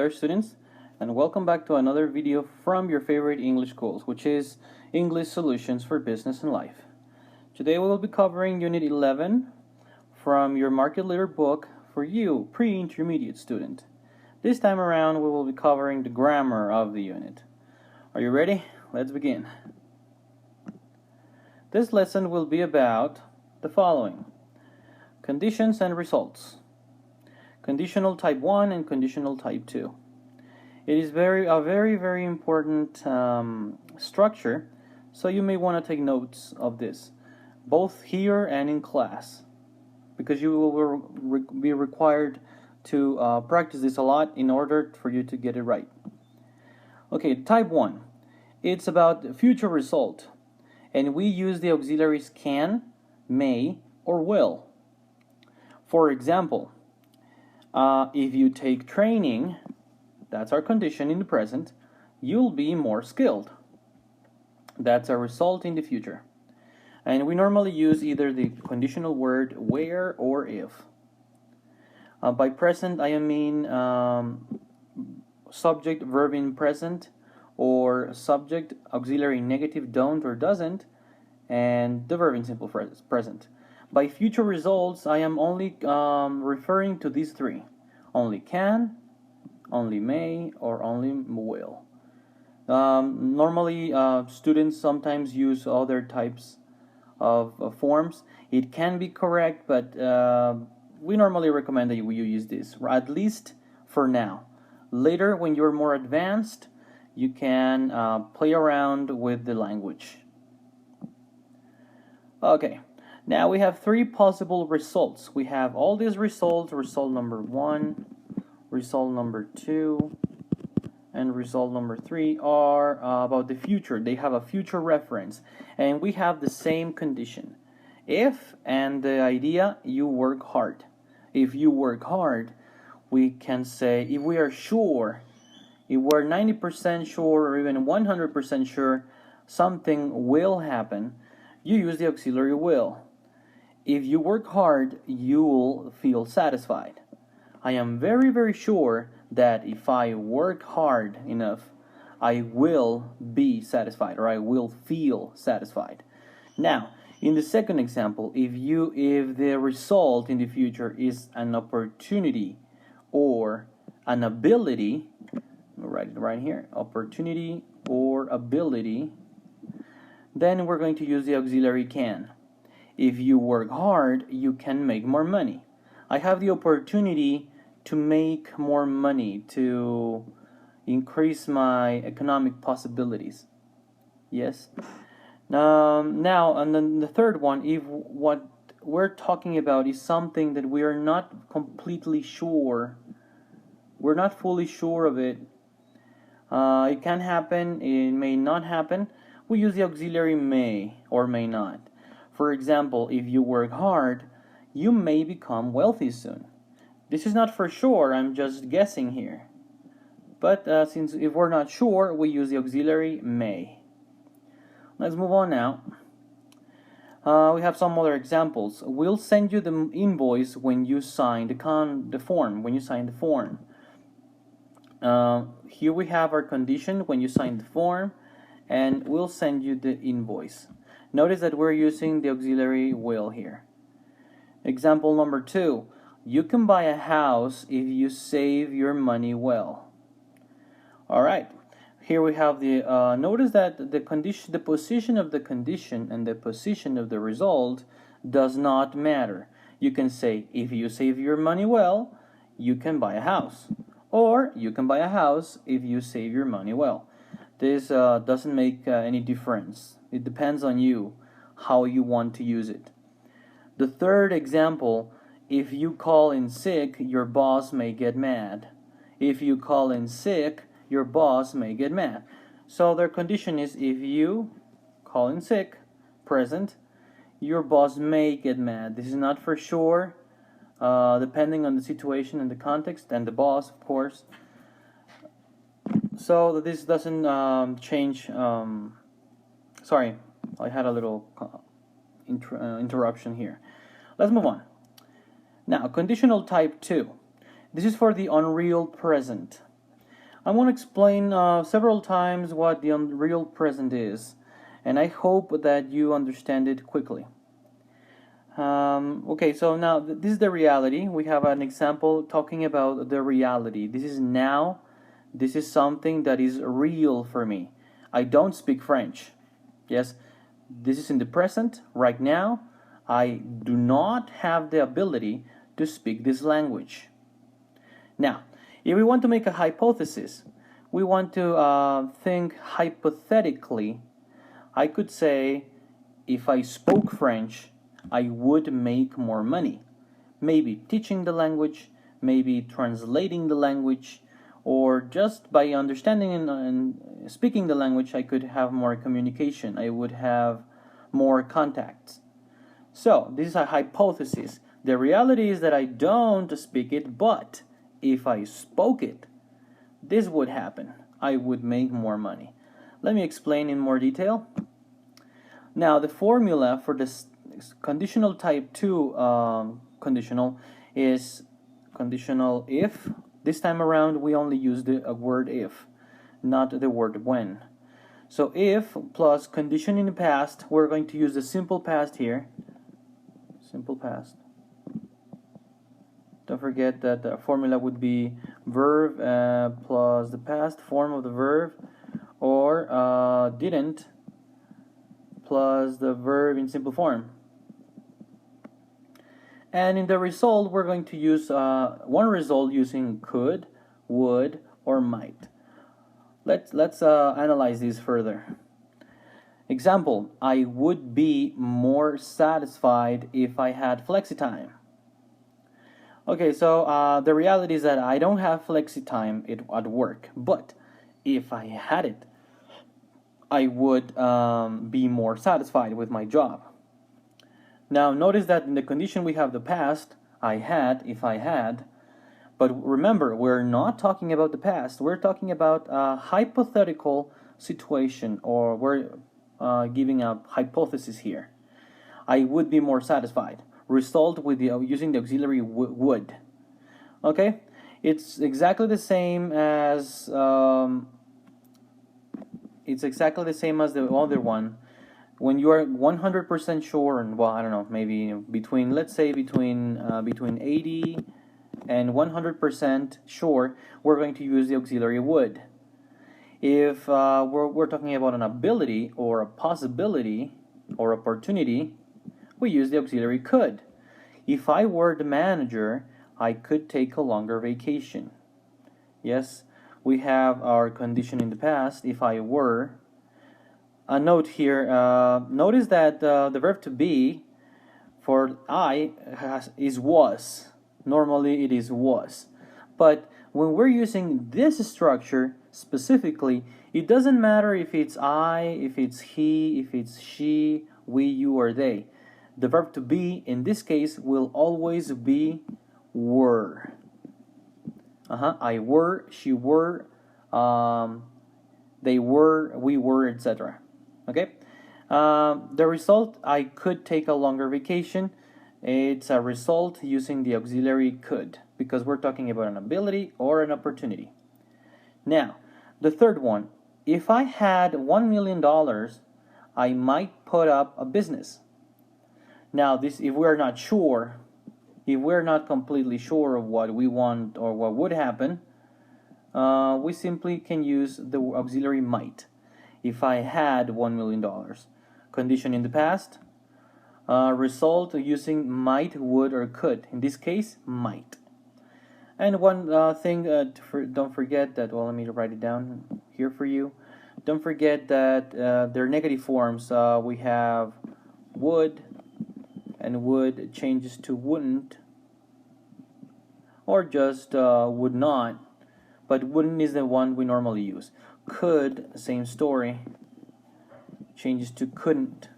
there, students, and welcome back to another video from your favorite English schools, which is English Solutions for Business and Life. Today we will be covering Unit 11 from your Market Leader book for you, pre-intermediate student. This time around we will be covering the grammar of the unit. Are you ready? Let's begin. This lesson will be about the following: conditions and results. Conditional type 1 and conditional type 2. It is a very important structure, so you may want to take notes of this, both here and in class, because you will be required to practice this a lot in order for you to get it right. Okay, type 1. It's about the future result, and we use the auxiliaries can, may, or will. For example, if you take training, that's our condition in the present, you'll be more skilled. That's a result in the future. And we normally use either the conditional word where or if. By present, I mean subject, verb in present, or subject, auxiliary negative don't or doesn't, and the verb in simple present. By future results, I am only referring to these three: only can, only may, or only will. Normally, students sometimes use other types of forms. It can be correct, but we normally recommend that you use this, at least for now. Later, when you're more advanced, you can play around with the language. Okay. Now we have three possible results. We have all these results: result number 1, result number 2, and result number 3 are about the future. They have a future reference, and we have the same condition. If, and the idea, you work hard. If you work hard, we can say, if we are sure, if we're 90% sure or even 100% sure something will happen, you use the auxiliary will. If you work hard, you will feel satisfied. I am very sure that if I work hard enough, I will be satisfied, or I will feel satisfied. Now, in the second example, if the result in the future is an opportunity or an ability, I'll write it right here, opportunity or ability, then we're going to use the auxiliary can. If you work hard, you can make more money. I have the opportunity to make more money, to increase my economic possibilities. Yes? Now, and then the third one, if what we're talking about is something that we are not completely sure, we're not fully sure of it, it can happen, it may not happen, we use the auxiliary may or may not. For example, if you work hard, you may become wealthy soon. This is not for sure, I'm just guessing here. But since if we're not sure, we use the auxiliary may. Let's move on now. We have some other examples. We'll send you the invoice when you sign the form. When you sign the form. Here we have our condition: when you sign the form, and we'll send you the invoice. Notice that we're using the auxiliary will here. Example number 2. You can buy a house if you save your money well. Alright, here we have the, notice that the position of the condition and the position of the result does not matter. You can say, if you save your money well, you can buy a house. Or, you can buy a house if you save your money well. This doesn't make any difference. It depends on you, how you want to use it. The third example, if you call in sick, your boss may get mad. If you call in sick, your boss may get mad. So their condition is, if you call in sick, present, your boss may get mad. This is not for sure, depending on the situation and the context, and the boss, of course. So this doesn't change. Sorry, I had a little interruption here. Let's move on. Now, conditional type 2. This is for the unreal present. I want to explain several times what the unreal present is, and I hope that you understand it quickly. Okay, so now this is the reality. We have an example talking about the reality. This is now. This is something that is real for me. I don't speak French. Yes, this is in the present, right now. I do not have the ability to speak this language. Now, if we want to make a hypothesis, we want to think hypothetically. I could say, if I spoke French, I would make more money. Maybe teaching the language, maybe translating the language, or just by understanding and speaking the language, I could have more communication. I would have more contacts. So, this is a hypothesis. The reality is that I don't speak it, but if I spoke it, this would happen. I would make more money. Let me explain in more detail. Now, the formula for this conditional type 2 conditional is conditional if. This time around, we only use the word if, not the word when. So if plus condition in the past, we're going to use the simple past here. Simple past. Don't forget that the formula would be verb plus the past form of the verb, or didn't plus the verb in simple form. And in the result, we're going to use one result using could, would, or might. Let's analyze these further. Example, I would be more satisfied if I had flexi time. Okay, so the reality is that I don't have flexi time at work, but if I had it, I would be more satisfied with my job. Now, notice that in the condition we have the past, I had, if I had, but remember, we're not talking about the past. We're talking about a hypothetical situation, or we're giving a hypothesis here. I would be more satisfied. Result with the using the auxiliary would. Okay, it's exactly the same as the other one. When you are 100% sure, and well, I don't know, maybe between, let's say between 80 and 100% sure, we're going to use the auxiliary would. If we're talking about an ability or a possibility or opportunity, we use the auxiliary could. If I were the manager, I could take a longer vacation. Yes, we have our condition in the past, if I were. A note here, notice that the verb to be for I is was. Normally it is was. But when we're using this structure specifically, it doesn't matter if it's I, if it's he, if it's she, we, you, or they. The verb to be in this case will always be were. I were, she were, they were, we were, etc. Okay? The result, I could take a longer vacation. It's a result using the auxiliary could, because we're talking about an ability or an opportunity. Now, the third one, if I had $1 million, I might put up a business. Now, this, if we're not sure, if we're not completely sure of what we want or what would happen, we simply can use the auxiliary might. If I had $1 million. Condition in the past. Result using might, would, or could. In this case, might. And one thing, don't forget that, well, let me write it down here for you. Don't forget that their negative forms, we have would, and would changes to wouldn't, or just would not. But wouldn't is the one we normally use. Could, same story, changes to couldn't.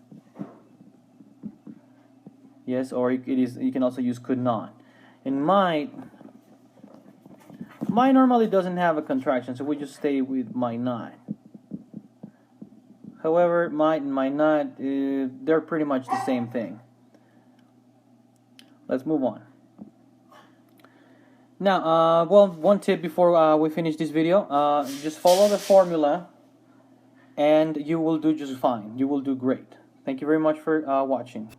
Yes, or it is. You can also use could not. And might normally doesn't have a contraction, so we just stay with might not. However, might and might not, they're pretty much the same thing. Let's move on. Now, well, one tip before we finish this video, just follow the formula and you will do just fine. You will do great. Thank you very much for watching.